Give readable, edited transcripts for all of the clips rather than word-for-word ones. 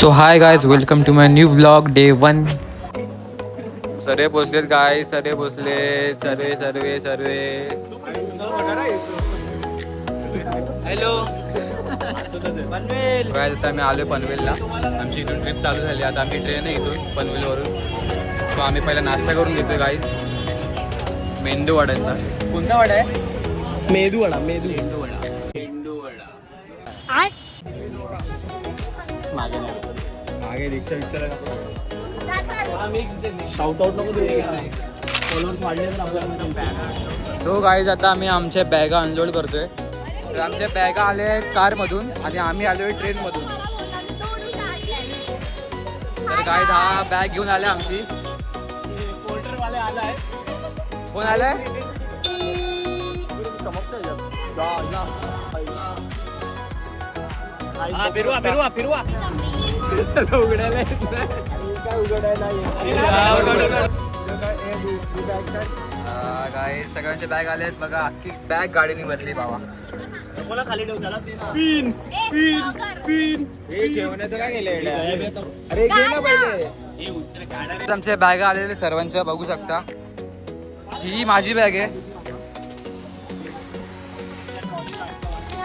So hi guys, welcome to my new blog day 1. सरे पोचलेत गाय, सरे पोचले, सर्वे सर्वे सर्वे. हॅलो काय आता आम्ही आलोय पनवेलला. आमची इथून ट्रिप चालू झाली. आता आमची ट्रेन आहे इथून पनवेलवरून. सो आम्ही पहिला नाश्ता करून घेतोय गाईस. मेंदू वड्याचा. कोणता वडा आहे? मेदू वडा. मागे रिक्षा शाउट आउट नको देऊ. फॉलोअर्स वाढले तर आपल्याला. सो गाईज आता आम्ही आमच्या बॅगा अनलोड करतोय. तर आमच्या बॅगा आल्या आहेत कारमधून आणि आम्ही आलोय ट्रेनमधून. तर गाईज हा बॅग घेऊन आले आमची. पोर्टरवाले आलाय. कोण आलाय? फिरवा उघडायला गाईज सगळ्यांचे बॅग आले आहेत बघा. अख्खी बॅग गाडीने भरली बाबा. मला खाली ठेव त्याला. फिन हे जेवणाचं काय केलंय? अरे घे ना पहिले. आमच्या बॅगा आलेल्या सर्वांच्या बघू शकता. ही माझी बॅग आहे.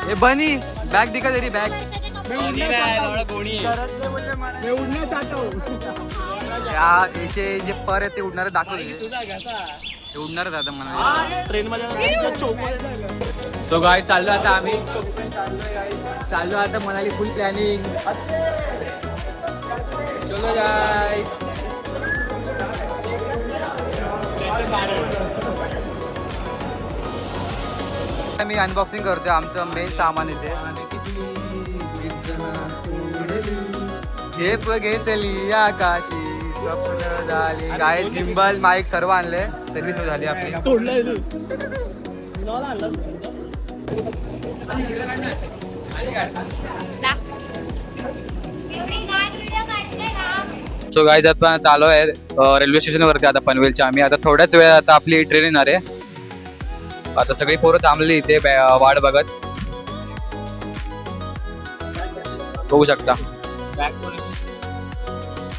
हे बनी बॅग दिखा तेरी बॅग. याचे जे पर आहे ते उडणार दाखवले. ते उडणारच आता मला ट्रेन मध्ये. सो गाय चाललो आता आम्ही. चाललो आता मनाली. फुल प्लॅनिंग. चलो गाय. मी अनबॉक्सिंग करतोय आमचं मेन सामान इथे. झेप घेतली आकाशी स्वप्न झाली. गाय गिंबल माईक सर्व आणले. सर्व्हिस झाली आपली. तोडलंय तू. सो गाईज आपण आलो आहे रेल्वे स्टेशन वरती आता पनवेलच्या. आम्ही आता थोड्याच वेळात आता आपली ट्रेन येणार आहे. आता सगळी पोरं थांबली इथे वाट बघत. बघू शकता.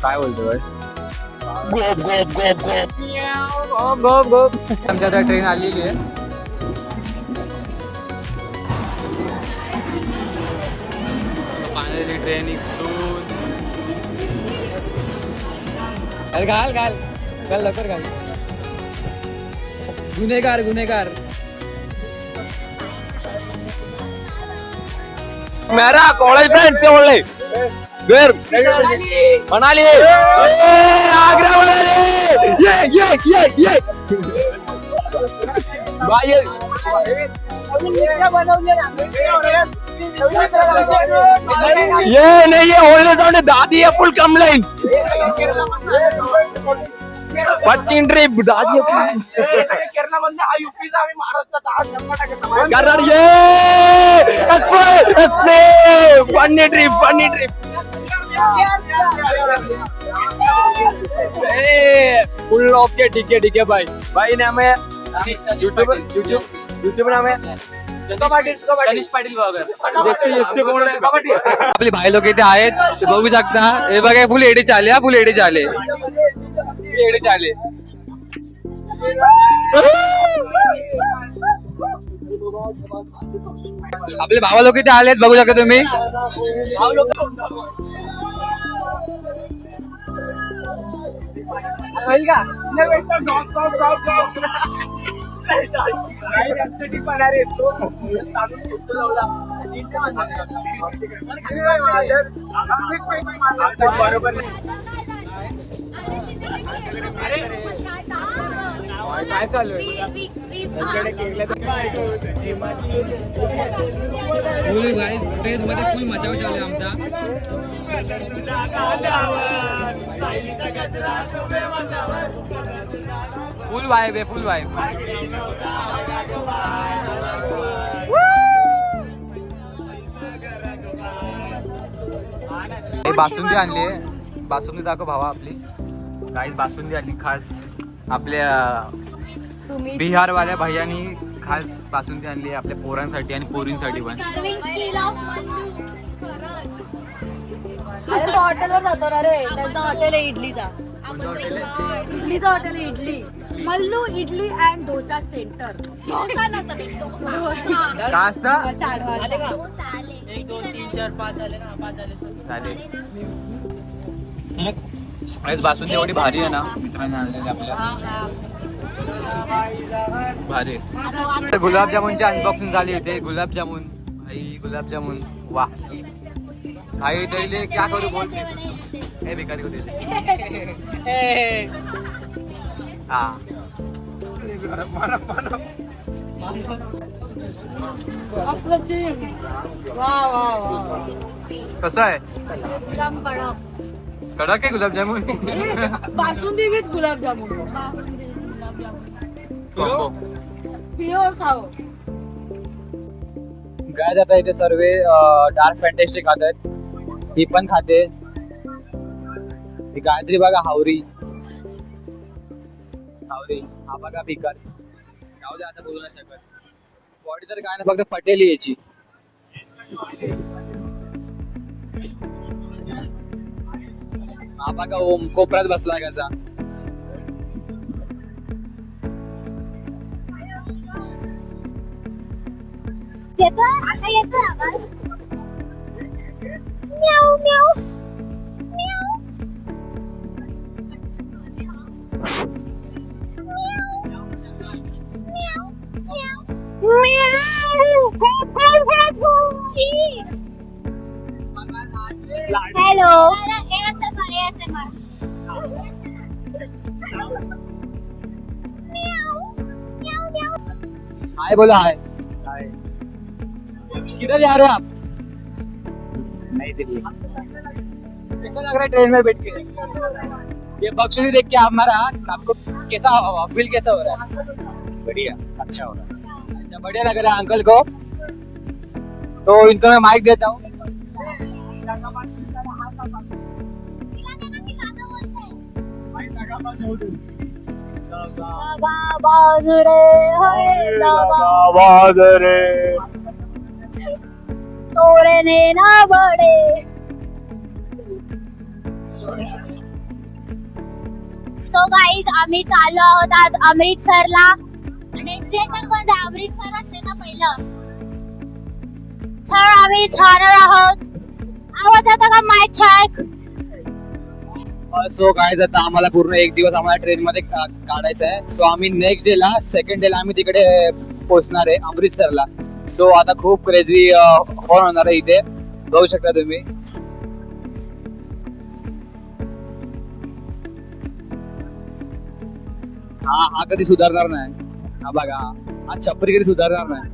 काय बोलतो भाई? आमच्या आता ट्रेन आलेली आहे. Finally train is soon. अरे घाल लवकर घाल. गुन्हेगार मेरा कॉलेज फ्रेंड से बोल रहे वेर मनाली आगरा मनाली ये भाई ये नहीं ये होल्ड डाउन दादी है फुल कम लाइन 15 ट्रिप दादी है केरला मध्ये हा यूपीचा आम्ही महाराष्ट्राचा करणार. ये फनी ट्रिप फुल ओके. ठीक है भाई नाम है यूट्यूब नाम है गणेश पाटील ब्लॉगर. आपले भाई लोक इथे आहेत. ते बघू शकता. हे बघा फुल एडी चाले. फुल एडी चाले. आपले भावा लोक इथे आलेत बघू शकता तुम्ही. काय चालू आहे? फुल गाईज ट्रेन मध्ये फुल मचाव चालू आहे आमचा. फुल वाईब आहे. फुल वाईब. बासुंदी आणली. बासुंदी दाखव भावा आपली. गाईज बासुंदी आली खास आपल्या बिहारवाल्या भैयानी खास बासुंदी आणली आहे आपल्या पोरांसाठी आणि पोरींसाठी पण. अरे तो हॉटेलवर जातो ना रे, त्यांचा हॉटेल आहे इडलीचा. कोणतं हॉटेल आहे? इडलीचा हॉटेल आहे इडली. मल्लू इडली अँड डोसा सेंटर. डोसा नसतं ते, डोसा. काय असतं? डोसा advance. डोसा आले. 1 2 3 4 5 झाले ना, 5 झाले. चालेल. आज बासुंदी एवढी भारी आहे ना मित्रांनो आणलेली आपल्याला. भारी आहे. गुलाबजामुनची अनबॉक्सिंग झाली होती. गुलाबजामुन भाई, गुलाबजामुन वाह भाई. तेरे क्या करू बोलते हे भिकारी को दे हा. अप्रतिम. वा वा वा. कसं आहे? एकदम कडक. कडक आहे gulab jamun. Basundi with gulab jamun. Combo. Pure खाओ. गाय जाता इथे सर्व डार्क फॅन्टेस्टिक खातात. ही पण खाते. ही गायत्री बघा हावरी. हावरी हा बघा भिकार. जाऊ दे आता बोलू नाही शकत. बॉडी तर काय ना फक्त पटेली याची. हा बघा ओम कोपऱ्यात बसला कसा. येतोय? आता येतोय आवाज? म्याऊ, म्याऊ. म्याऊ. हॅलो. हाय बोला हाय. किधर जा रहे हो आप? नहीं दिल्ली. कैसा लग रहा है ट्रेन में बैठ के? ये बक्सुली देख के हमारा आपको कैसा फील कैसा हो रहा है? बढ़िया, अच्छा हो रहा है. अच्छा, बढ़िया लग रहा है अंकल को. तो इनको मैं माइक देता हूँ. तोरे ने ना बडे. सो गाईज आम्ही चाललो आहोत आज अमृतसरला. डेस्टिनेशन कोणतं आहे? अमृतसरच आहे ना पहिलं. छान आम्ही छानर आहोत. आवाज येतो का माईक चेक? सो काय आता आम्हाला पूर्ण एक दिवस आम्हाला ट्रेन मध्ये काढायचं आहे. सो आम्ही नेक्स्ट डे ला सेकंड डे ला आम्ही तिकडे पोहोचणार आहे अमृतसरला. सो आता खूप क्रेझी फन होणार आहे इथे. बघू शकता तुम्ही. हा कधी सुधारणार नाही. हा बघा हा छपरी कधी सुधारणार नाही.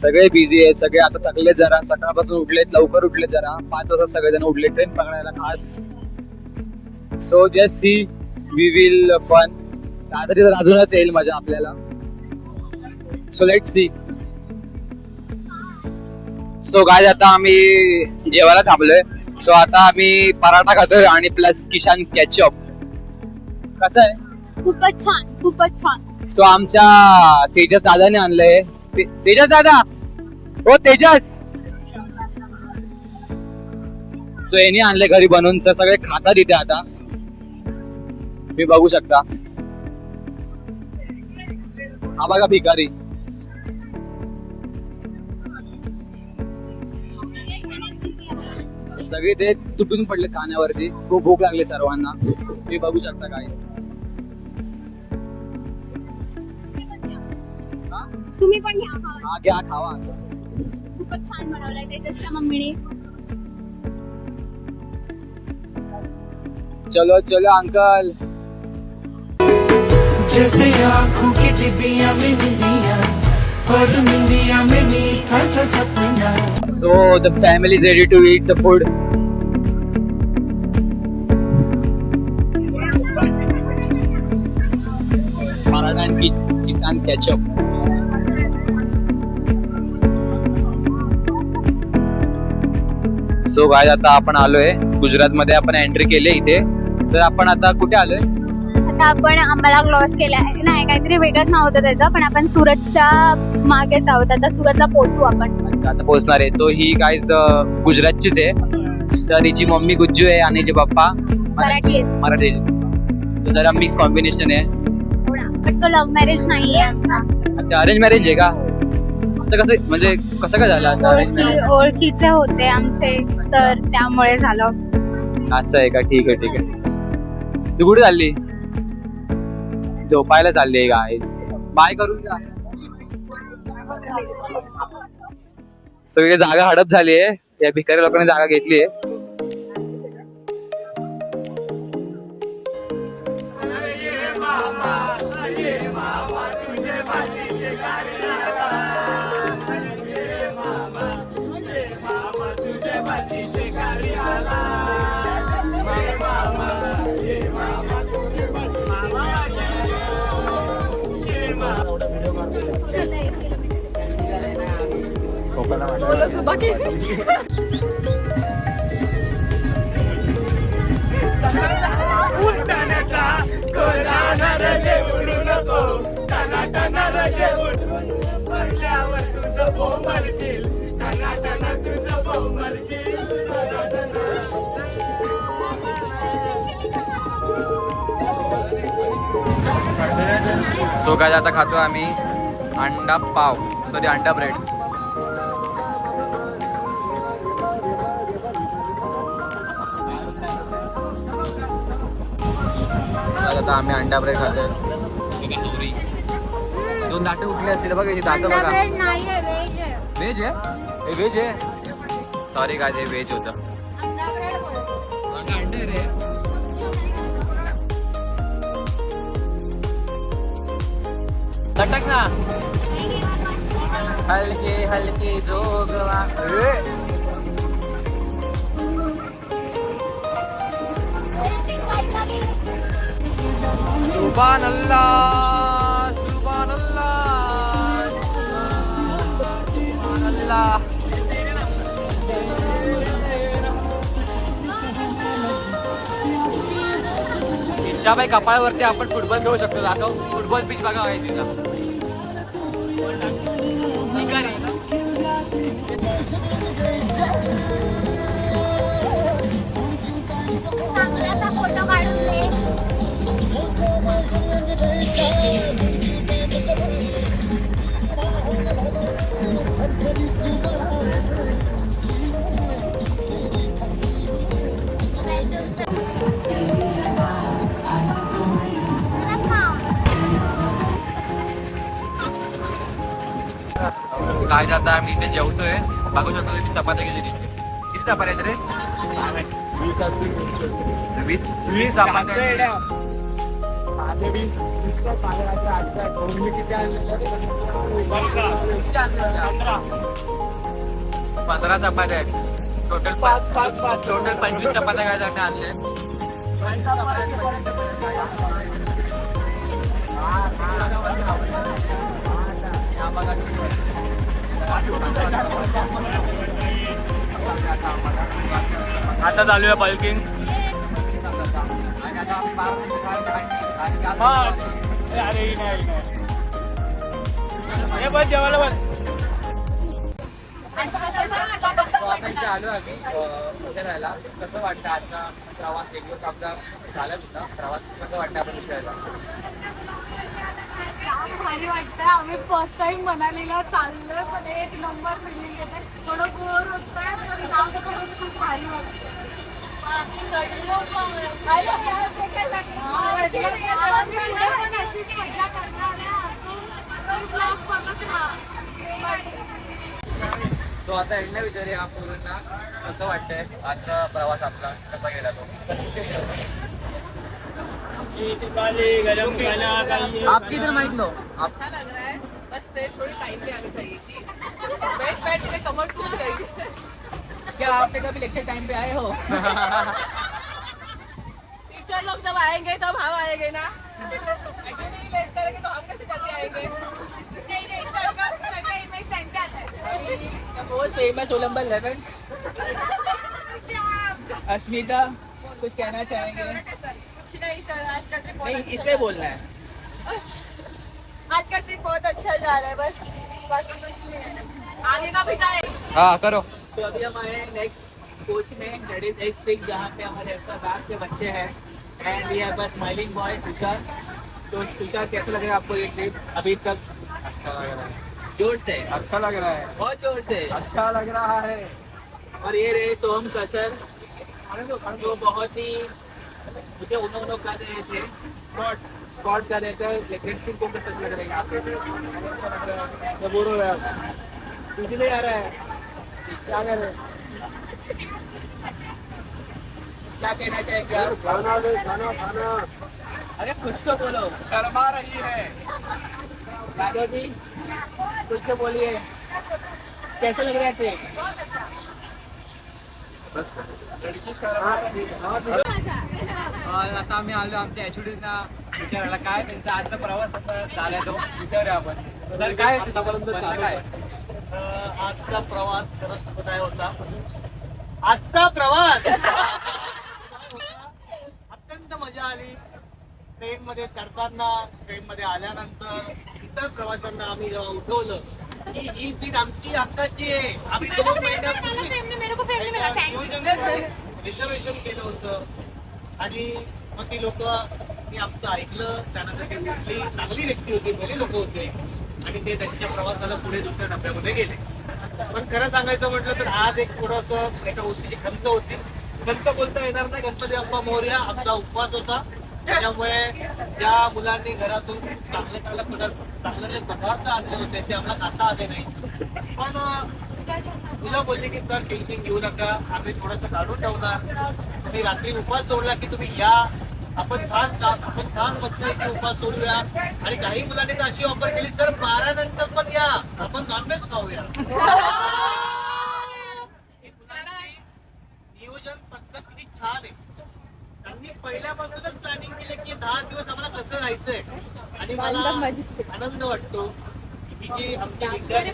सगळे बिझी आहेत. सगळे आता थकलेत जरा. सकाळपासून उठलेत, लवकर उठलेत जरा. 5 वाजता सगळेजण उठले ट्रेन पकडायला खास. So just see we will fun. रात्री तर अजूनच येईल मजा आपल्याला. So let see. So guy आता आम्ही जेवायला थांबलोय. सो आता आम्ही पराठा खातोय आणि प्लस किशान कॅचअप. कसं आहे? खूपच छान, खूपच छान. सो आमच्या तेजस दादाने आणलंय. तेजस दादा हो तेजस. सो यांनी आणले घरी बनवून. सगळे खातात इथे आता. मी बघू शकता. हा बघा भिकारी. सगळे ते तुटून पडले खाण्यावरती. खूप भूक लागली सर्वांना. मी बघू शकता गाईस. तुम्ही पण घ्या. हा घ्या खावा. खूपच छान बनवलंय तेजसच्या मम्मीने. चलो चलो अंकल. जैसे आँखों की डिबिया में निंदिया और निंदिया में मीठा सा Sapna. So the family is ready to eat the food. Paratha and Kisan ketchup. So guys आता आपण आलोय गुजरात मध्ये. आपण एंट्री केली इथे. तर आपण आता कुठे आलोय? आता आपण आम्हाला क्रॉस केला नाही, काहीतरी वेगळंच नाव होतं त्याचं, पण आपण सुरतच्या मागेच आहोत. आता सुरतला पोहोचू आपण. आता पोहोचणार आहे. सो ही गाईज गुजरातचीच आहे. तर हिची मम्मी गुज्जू आहे आणि हिचे पप्पा मराठी आहे. मराठी. तर जरा मिक्स कॉम्बिनेशन आहे. पण तो लव्ह मॅरेज नाहीये आमचा. अच्छा, अरेंज मॅरेज आहे का? असं कसं म्हणजे कसं काय झालं असं अरेंज मॅरेज? ओळखीचे होते आमचे, तर त्यामुळे झालं. असं आहे का? ठीक आहे ठीक आहे. तू कुठे चालली? झोपायला चालली गाईस. बाय करून जा. सगळी जागा हडप झाली आहे. या भिकारी लोकांनी जागा घेतली आहे. सो काय आता खातो आम्ही अंडा पाव, सॉरी अंडा ब्रेड. आता आम्ही अंडा ब्रेड खातोय. दोन दाटे उठले असतील बघा, याची दातं बघा. व्हेज आहे? हे व्हेज आहे? सॉरी काय ते व्हेज होतं. लटक ना. हलके हलके जोगवा. सुभान अल्लाह, सुभान अल्लाह, सुभान अल्लाह. इच्छाबाई कपाळावरती आपण फुटबॉल खेळू शकतो. दाखव फुटबॉल पिच बघा आहे तिथं. फोटो काढून दे. काय जाता आम्ही इथे जेवतोय. बघू शकतो किती चपात्या गेली. किती चपात्या आहेत रे? 20 चपात्या. 15 चपात्या आहेत टोटल. 25 चपात्या काय जाते आणले. आता चालू आहे बल्किंग. अरे नाही बस जेवायला बस. आपण इथे आलो आधी विचारायला कसं वाटतं आजचा प्रवास. एक दिवस आपला झाला होता प्रवास. कसं वाटतं आपण विचारायला? भारी वाटतं. आम्ही फर्स्ट टाइम मनालीला चाललोय, पण एक नंबर फिलिंग येते. थोडं बोर होतंय, पण जाऊन खूप भारी वाटतं. मजा करणार सो आता यांना विचारूया पूर्ण कसं वाटतंय आजचा प्रवास आपला कसा गेला तो. आप किधर माइक लो. अच्छा लग रहा है, बस ट्रेन थोड़ी टाइम पे आनी चाहिए थी. बैठ बैठ के कमर टूट गई. क्या आपने कभी लेक्चर टाइम पे आए हो? टीचर लोग जब आएंगे तब हम आएंगे ना. एक्चुअली लेट करेंगे तो हम कैसे करके आएंगे. नहीं सबका इमेज टाइम पे आता है. मोस्ट फेमस ओलंबल 11 अस्मिता कुछ कहना चाहेंगे? नहीं सर, आज का ट्रिप बहुत नहीं अच्छा इसलिए बोलना है। आज का ट्रिप बहुत अच्छा जा रहा है, बस बाकी कुछ नहीं है, आगे का भी जाए। हाँ करो। तो अभी हम आए नेक्स्ट कोच में, दैट इज नेक्स्ट थिंग, जहाँ पे हमारे एक्स्ट्रा के बच्चे हैं and we have a smiling boy Tushar. तो तुषार कैसा लग रहा है आपको ये ट्रिप अभी तक? अच्छा लग रहा है, जोर से, अच्छा लग रहा है, बहुत जोर से। अच्छा लग रहा है। और ये रहे सोहम कसर, जो बहुत ही मुझे उन्होंने कर रहे थे, स्पॉट कर रहे थे, लेकिन को कैसा लग रहा है यहाँ पे? तो बोल रहा है कुछ नहीं आ रहा है, क्या कर रहे हैं? क्या कहना चाहेंगे आप? खाना दे, खाना खाना। अरे कुछ तो बोलो। शर्मा रही है। यादव जी कुछ तो बोलिए, कैसा लग रहा है ट्रेन? लड़की शर्मा रही है। आता आम्ही आलो आमच्या एचओडीना विचारायला काय त्यांचा आजचा प्रवास कसा झालाय तो विचारूया आपण. सर काय आतापर्यंत चालू आहे? आजचा प्रवास खरंच सुखदायक होता. आजचा प्रवास अत्यंत मजा आली. ट्रेन मध्ये चढताना, ट्रेन मध्ये आल्यानंतर इतर प्रवाशांना आम्ही जेव्हा उठवलं की ही सीट आमची हक्काची आहे, आम्ही 2 महिन्यापूर्वी रिझर्वेशन केलं होतं आणि मग ती लोक मी आमचं ऐकलं. त्यानंतर ती कुठली चांगली व्यक्ती होती, भले लोक होते आणि ते त्यांच्या प्रवासाला पुढे दुसऱ्या टप्प्यामध्ये गेले. पण खरं सांगायचं म्हटलं तर आज एक थोडंसं एका गोष्टीची खंत होती. खंत बोलता येणार नाही, गणपती बाप्पा मोरया. आमचा उपवास होता, त्यामुळे ज्या मुलांनी घरातून चांगले पदार्थ आणले होते ते आम्हाला खाता आले नाही. पण मुलं बोलली की सर टेन्शन घेऊ नका, आम्ही थोडंसं काढून ठेवणार. तुम्ही रात्री उपवास सोडला की तुम्ही या, आपण छान मस्त उपवास सोडूया. आणि काही मुलांनी तर अशी ऑफर केली, सर 12 नंतर पण या, आपण नॉनव्हेज खाऊया. नियोजन पद्धत किती छान आहे. त्यांनी पहिल्यापासूनच प्लॅनिंग केलं की 10 दिवस आम्हाला कसं राहायचंय. आणि मला आनंद वाटतो की जी आमचे विद्यार्थी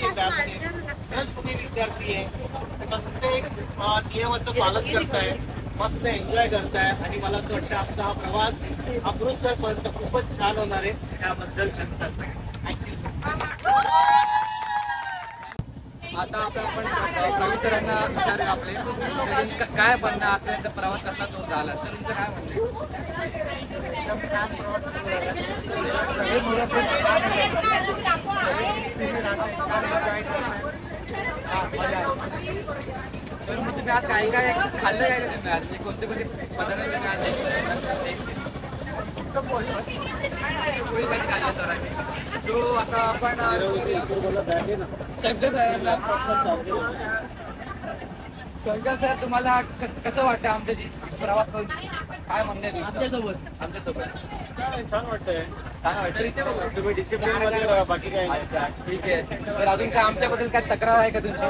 खरंच तुम्ही विद्यार्थी आहे, प्रत्येक नियमाचं पालन करताय, मस्त एन्जॉय करताय. आणि मला असं वाटतं आमचा हा प्रवास अमृतसरपर्यंत खूपच छान होणार आहे. त्याबद्दल धन्यवाद. Thank you so much. आता आपण प्रवीण सरांना विचारूया आपले काय म्हणणं असं त्यांचा प्रवास कसा तो झाला. तर तुमचं काय म्हणणं सर, मग तुम्ही आज काय काय खाल्लं काय तुम्ही आज कोणते पदार्थ तुम्ही आज खाल्लं सरांनी. सो आता आपण शंकर सर तुम्हाला कसं वाटतं आमच्या प्रवास करून? काय म्हणणं आहे आमच्यासोबत? छान वाटतंय. छान वाटतं. तुम्ही डिसिप्लिन मध्ये राहा, बाकी काय नाही. अच्छा ठीक आहे. तर अजून काय आमच्याबद्दल काय तक्रार आहे का तुमची?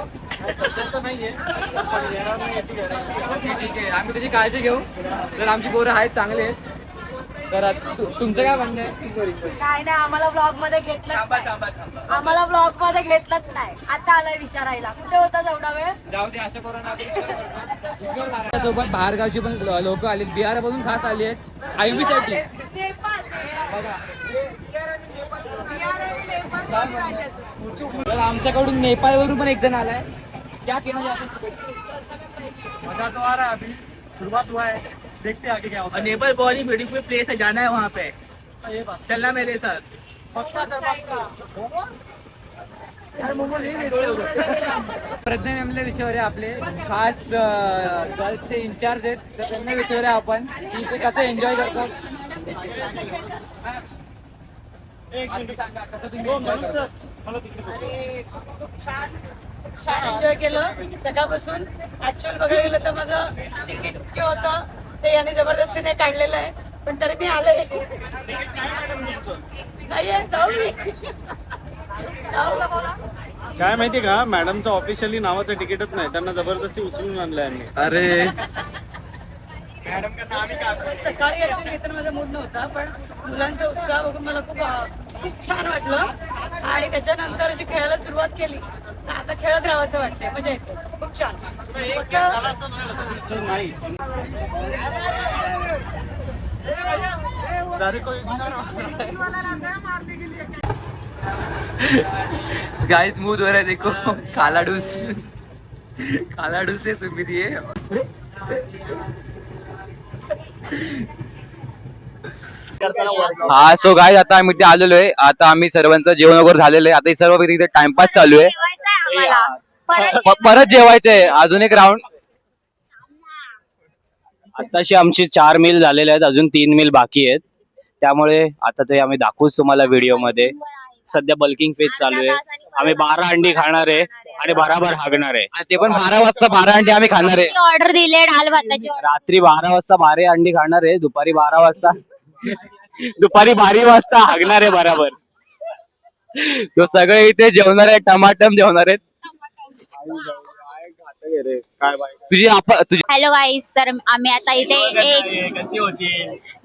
सध्या तर नाहीये, पण येणार नाही याची गॅरंटी. ठीक आहे, आम्ही त्याची काळजी घेऊ. तर आमची पोरं आहेत चांगले आहेत. तर तुमचं काय म्हणणं आहे? काय नाही, आम्हाला व्लॉग मध्ये घेतलंच नाही. आम्हाला व्लॉग मध्ये घेतलंच नाही. आता आलाय विचारायला, कुठे होता एवढा वेळ? जाऊ दे, अशा करून सोबत बाहेरगावची पण लोक आली, बिहारमधून खास आली आहेत आयबी साठी. तर आमच्याकडून नेपाळवरून पण एक जण आलाय. क्या कहना चाहते हैं? मजा तो आ रहा है, अभी शुरुआत हुआ है, देखते हैं आगे क्या होता है. नेपाल बहुत ही ब्यूटीफुल प्लेस है, जाना है वहाँ पे. ये बात चलना मेरे साथ. प्रज्ञा मॅमला विचारूया, आपले खास गर्ल्सचे इंचार्ज आहेत, तर त्यांना विचारूया आपण की ते कसं एन्जॉय करतात. एक मिनिट सांगा कसं तुम्ही हो, enjoy म्हणून करता? सर मला तिकडे बसू. खूप छान एन्जॉय केलं सकाळपासून. ऍक्च्युअल बघायला गेलं तर माझं तिकीट जे होतं ते याने जबरदस्तीने काढलेलं आहे, पण तरी मी आले. नाहीये, जाऊ मी. जाऊ का मला? काय माहिती का, मॅडमचं ऑफिशियली नावाचं तिकीटच नाही, त्यांना जबरदस्ती उचलून आणलंय आम्ही. अरे सकाळी ऍक्च्युअली येताना माझा मूड नव्हता, पण मुलांचा उत्साह बघून मला खूप छान वाटलं. आणि त्याच्यानंतर जी खेळायला सुरुवात केली, आता खेळत राहावं असं वाटतंय. मजा येते, खूप छान. सर नाही सर को इग्नोर गाइस मूड हो रहा है देखो कालाडूस से सुमित ये हा सो गाइस आता आम्ही इथे आलेलो आहे. आता आम्ही सर्वांचं जेवण वगैरे झालेलं आहे. आता हे सर्व इथे टाइमपास चालू आहे. जेवायचंय आम्हाला परत परत जेवायचंय अजून एक राऊंड. आताशी आमची 4 मील झालेले आहेत, अजून 3 मील बाकी आहेत. त्यामुळे आता ते आम्ही दाखवूच तुम्हाला व्हिडिओ मध्ये. सध्या बल्किंग फेज चालू आहे. आम्ही 12 अंडी खाणार आहे आणि भराभर हागणार आहे. आणि ते पण 12 वाजता 12 अंडी आम्ही खाणार आहे. ऑर्डर दिले डाल भाताची order. रात्री 12 वाजता 12 अंडी खाणार आहे. दुपारी 12 वाजता हागणार आहे बराबर. तो सगळे इथे जेवणार आहेत, टमाटम जेवणार आहेत. तुझी हॅलो गाईस, तर आम्ही आता इथे एक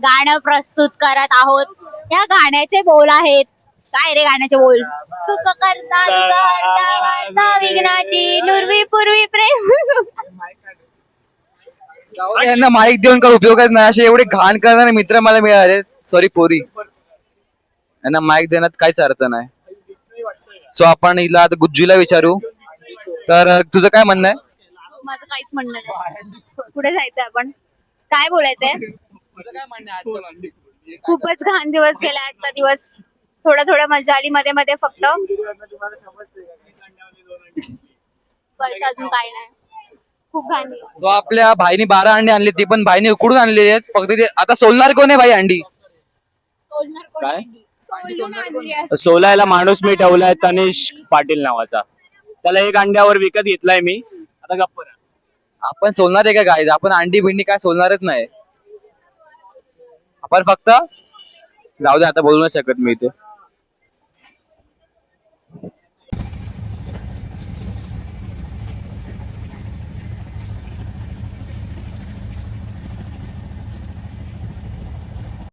गाणं प्रस्तुत करत आहोत. या गाण्याचे बोल आहेत, काय रे गाण्याचे बोल? सुख करता दुःख हरता वार्ता विघ्नाची नुरवी पूर्वी प्रेम. यांना माईक देऊन काय उपयोगच नाही. असे एवढे घाण करणारे मित्र मला मिळाले. सॉरी पोरी, यांना माईक देण्यात काहीच अर्थ नाही. सो आपण हिला आता गुज्जूला विचारू. तर तुझं काय म्हणणं आहे? माझं काहीच म्हणणं नाही. पुढे जायचंय आपण. काय बोलायचंय? खूपच घाण दिवस गेला आजचा दिवस. थोडं मजा आली मध्ये मध्ये फक्त. बस अजून काय नाही. खूप घाण दिवस. सो आपल्या भाईनी 12 अंडी आणली, ती पण भाईने उकडून आणलेली आहेत. फक्त ते आता सोलणार कोण आहे भाई अंडी? काय सोलून आणली आहे. सोलायला माणूस मी ठेवलाय तनिष पाटील नावाचा. त्याला 1 अंड्यावर विकत घेतलाय मी. आता गप्प राहा. आपण सोलणार आहे का गाईज? आपण अंडी बिंडी काय सोलणारच नाही. आपण फक्त जाऊ दे, आता बोलू नाही शकत मी इथे.